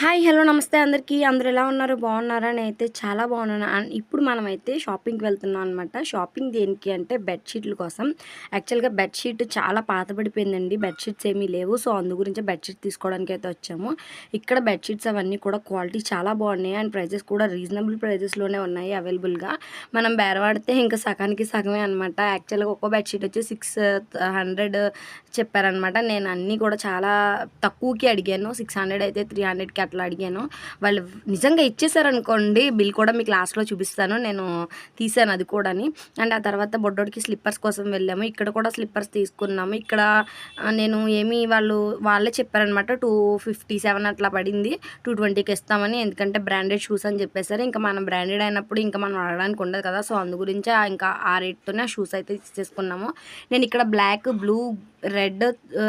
Hi hello నమస్తే అందరికీ. అందరూ ఎలా ఉన్నారు? బాగున్నారా? నేనైతే చాలా బాగున్నాను. అండ్ ఇప్పుడు మనమైతే షాపింగ్కి వెళ్తున్నాం అనమాట. షాపింగ్ దేనికి అంటే బెడ్షీట్ల కోసం. యాక్చువల్గా బెడ్షీట్ చాలా పాతబడిపోయిందండి, బెడ్షీట్స్ ఏమీ లేవు. సో అందు గురించి బెడ్షీట్ తీసుకోవడానికి అయితే వచ్చాము. ఇక్కడ బెడ్షీట్స్ అవన్నీ కూడా క్వాలిటీ చాలా బాగున్నాయి అండ్ ప్రైజెస్ కూడా రీజనబుల్ ప్రైజెస్లోనే ఉన్నాయి అవైలబుల్గా. మనం బేరవాడితే ఇంకా సగానికి సగమే అనమాట. యాక్చువల్గా ఒక్కో బెడ్షీట్ వచ్చి 600 చెప్పారనమాట. నేను అన్నీ కూడా చాలా తక్కువకి అడిగాను. 600 అయితే 300కి అట్లా అడిగాను. వాళ్ళు నిజంగా ఇచ్చేసారనుకోండి, బిల్ కూడా మీకు లాస్ట్లో చూపిస్తాను. నేను తీసాను అది కూడాని. అండ్ ఆ తర్వాత బొడ్డోడికి స్లిప్పర్స్ కోసం వెళ్ళాము. ఇక్కడ కూడా స్లిప్పర్స్ తీసుకున్నాము. ఇక్కడ నేను వాళ్ళే చెప్పారనమాట 257 అట్లా పడింది, 220కి ఇస్తామని. ఎందుకంటే బ్రాండెడ్ షూస్ అని చెప్పేసారు. ఇంకా మనం బ్రాండెడ్ అయినప్పుడు ఇంకా మనం అడగడానికి ఉండదు కదా. సో అందు గురించి ఇంకా ఆ రేట్తోనే షూస్ అయితే తీసేసుకున్నాము. నేను ఇక్కడ బ్లాక్, బ్లూ,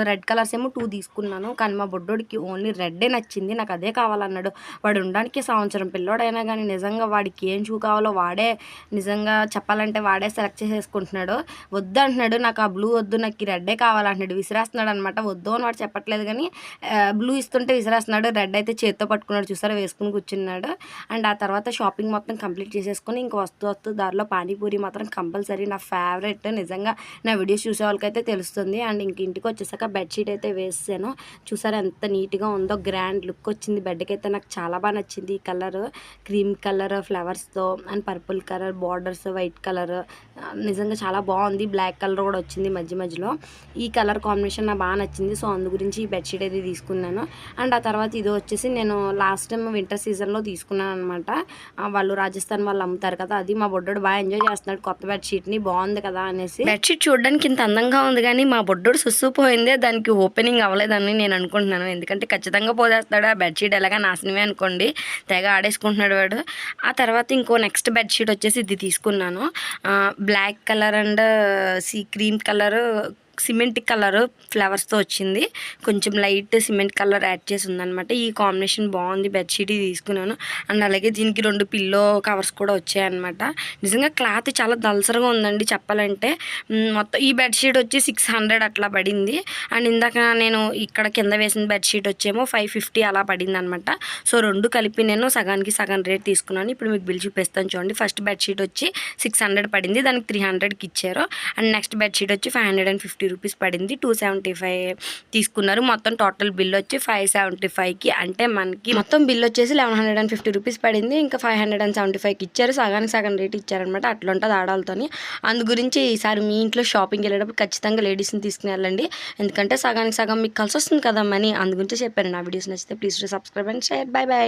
రెడ్ కలర్స్ ఏమో 2 తీసుకున్నాను. కానీ మా బొడ్డోడికి ఓన్లీ రెడ్డే నచ్చింది. నాకు అదే కావాలన్నాడు. వాడు ఉండడానికి సంవత్సరం పిల్లోడైనా కానీ నిజంగా వాడికి ఏం షూ కావాలో వాడే, నిజంగా చెప్పాలంటే వాడే సెలెక్ట్ చేసేసుకుంటున్నాడు. వద్దు అంటున్నాడు, నాకు ఆ బ్లూ వద్దు, నాకు ఈ రెడ్డే కావాలంటున్నాడు. విసిరేస్తున్నాడు అనమాట. వద్దు అని వాడు చెప్పట్లేదు కానీ బ్లూ ఇస్తుంటే విసిరేస్తున్నాడు. రెడ్ అయితే చేత్తో పట్టుకున్నాడు, చూసారా, వేసుకుని కూర్చున్నాడు. అండ్ ఆ తర్వాత షాపింగ్ మొత్తం కంప్లీట్ చేసేసుకుని ఇంకా వస్తూ దారిలో పానీపూరి మాత్రం కంపల్సరీ నా ఫేవరెట్. నిజంగా నా వీడియోస్ చూసే వాళ్ళకైతే తెలుస్తుంది. అండ్ ఇంక ఇంటికి వచ్చేసాక బెడ్షీట్ అయితే వేసాను. చూసారా ఎంత నీట్గా ఉందో, గ్రాండ్ లుక్ వచ్చింది. బెడ్కి అయితే నాకు చాలా బాగా నచ్చింది. ఈ కలర్ క్రీమ్ కలర్ ఫ్లవర్స్తో and purple colour borders, white colour నిజంగా చాలా బాగుంది. బ్లాక్ కలర్ కూడా వచ్చింది మధ్యలో. ఈ కలర్ కాంబినేషన్ నాకు బాగా నచ్చింది. సో అందు గురించి ఈ బెడ్షీట్ అయితే తీసుకున్నాను. అండ్ ఆ తర్వాత ఇది వచ్చేసి నేను లాస్ట్ టైం వింటర్ సీజన్లో తీసుకున్నాను అనమాట. వాళ్ళు రాజస్థాన్ వాళ్ళు అమ్ముతారు కదా, అది మా బొడ్డోడు బాగా ఎంజాయ్ చేస్తున్నాడు కొత్త బెడ్షీట్ని. బాగుంది కదా అనేసి. బెడ్షీట్ చూడడానికి ఇంత అందంగా ఉంది కానీ మా బొడ్డోడు సుస్సుపోయిందే, దానికి ఓపెనింగ్ అవ్వలేదని నేను అనుకుంటున్నాను. ఎందుకంటే ఖచ్చితంగా పోదేస్తాడు. ఆ బెడ్షీట్ ఎలాగా నాశనమే అనుకోండి, తెగ ఆడేసుకుంటున్నాడు వాడు. ఆ తర్వాత ఇంకో నెక్స్ట్ బెడ్షీట్ వచ్చేసి ఇది తీసుకున్నాను. Black colour and cream colour, cement colour ఫ్లవర్స్తో వచ్చింది. కొంచెం లైట్ సిమెంట్ కలర్ యాడ్ చేసి ఉందనమాట. ఈ కాంబినేషన్ బాగుంది. బెడ్షీట్ తీసుకున్నాను. అండ్ అలాగే దీనికి 2 పిల్లో కవర్స్ కూడా వచ్చాయన్నమాట. నిజంగా క్లాత్ చాలా దలసరగా ఉందండి చెప్పాలంటే. మొత్తం ఈ బెడ్షీట్ వచ్చి 600 అట్లా పడింది. అండ్ ఇందాక నేను ఇక్కడ కింద వేసిన బెడ్షీట్ వచ్చేమో 550 అలా పడింది అనమాట. సో 2 కలిపి నేను సగానికి సగం రేట్ తీసుకున్నాను. ఇప్పుడు మీకు బిల్ చూపిస్తాను చూడండి. ఫస్ట్ బెడ్షీట్ వచ్చి 600 పడింది, దానికి 300కి ఇచ్చారు. అండ్ నెక్స్ట్ బెడ్షీట్ వచ్చి 550 రూపీస్ పడింది, 275 తీసుకున్నారు. మొత్తం టోటల్ బిల్ వచ్చి 575కి. అంటే మనకి మొత్తం బిల్ వచ్చేసి 1150 రూపీస్ పడింది. ఇంకా 575కి ఇచ్చారు. సగానికి సగం రేట్ ఇచ్చారనమాట. అట్లా ఉంటుంది ఆడాలతోని. అందు గురించి ఈసారి మీ ఇంట్లో షాపింగ్కి వెళ్ళేటప్పుడు ఖచ్చితంగా లేడీస్ని తీసుకుని వెళ్ళండి. ఎందుకంటే సగానికి సగం మీకు కలిసి వస్తుంది కదా మనీ. అందు గురించి చెప్పాను. నా వీడియోస్ నచ్చితే please subscribe and share. By.